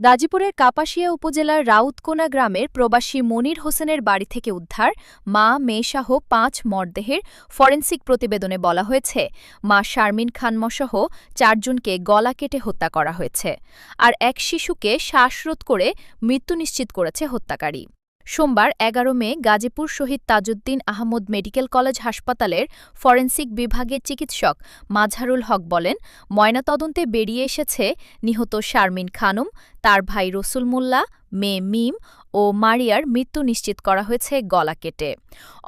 গাজীপুরের কাপাসিয়া উপজেলার রাউতকোনা গ্রামের প্রবাসী মনির হোসেনের বাড়ি থেকে উদ্ধার মা মেয়েসহ ৫ মরদেহের ফরেনসিক প্রতিবেদনে বলা হয়েছে মা শারমিন খানমসহ ৪ জনকে গলা কেটে হত্যা করা হয়েছে আর এক শিশুকে শ্বাসরোধ করে মৃত্যু নিশ্চিত করেছে হত্যাকারী। সোমবার ১১ মে গাজীপুর শহীদ তাজউদ্দিন আহমদ মেডিকেল কলেজ হাসপাতালের ফরেনসিক বিভাগের চিকিৎসক মাজহারুল হক বলেন, ময়নাতদন্তে বেরিয়ে এসেছে নিহত শারমিন খানম, তার ভাই রসুল মোল্লা, মেয়ে মিম ও মারিয়ার মৃত্যু নিশ্চিত করা হয়েছে গলা কেটে।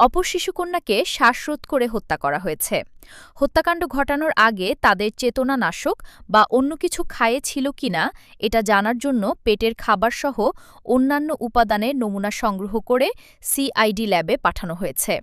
অপর শিশুকন্যাকে শ্বাসরোধ করে হত্যা করা হয়েছে। হত্যাকাণ্ড ঘটানোর আগে তাদের চেতনানাশক বা অন্য কিছু খায়ে ছিল কিনা এটা জানার জন্য পেটের খাবারসহ অন্যান্য উপাদানের নমুনা সংগ্রহ করে সিআইডি ল্যাবে পাঠানো হয়েছে।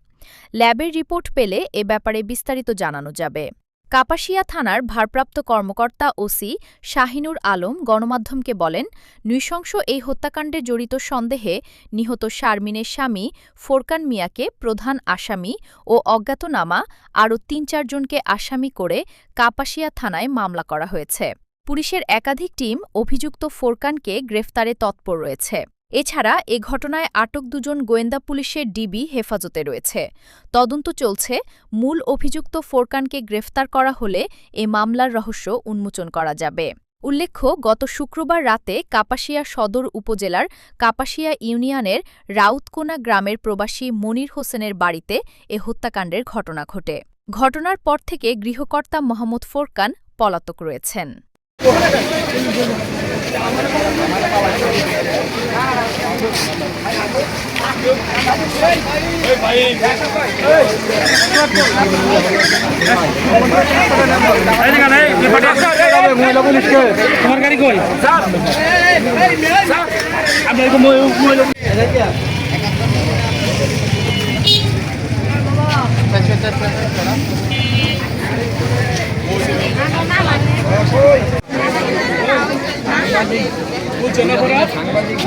ল্যাবের রিপোর্ট পেলে এ ব্যাপারে বিস্তারিত জানানো যাবে। কাপাসিয়া থানার ভারপ্রাপ্ত কর্মকর্তা ওসি শাহিনুর আলম গণমাধ্যমকে বলেন, নৃশংস এই হত্যাকাণ্ডে জড়িত সন্দেহে নিহত শারমিনের স্বামী ফোরকান মিয়াকে প্রধান আসামি ও অজ্ঞাতনামা আরও ৩-৪ জনকে আসামি করে কাপাসিয়া থানায় মামলা করা হয়েছে। পুলিশের একাধিক টিম অভিযুক্ত ফোরকানকে গ্রেফতারে তৎপর রয়েছে। এছাড়া এ ঘটনায় আটক ২ জন গোয়েন্দা পুলিশের ডিবি হেফাজতে রয়েছে। তদন্ত চলছে। মূল অভিযুক্ত ফোরকানকে গ্রেফতার করা হলে এ মামলার রহস্য উন্মোচন করা যাবে। উল্লেখ্য, গত শুক্রবার রাতে কাপাসিয়া সদর উপজেলার কাপাসিয়া ইউনিয়নের রাউতকোনা গ্রামের প্রবাসী মনির হোসেনের বাড়িতে এ হত্যাকাণ্ডের ঘটনা ঘটে। ঘটনার পর থেকে গৃহকর্তা মোহাম্মদ ফোরকান পলাতক রয়েছেন। তোমার গাড়ি কই? সাংবাদিক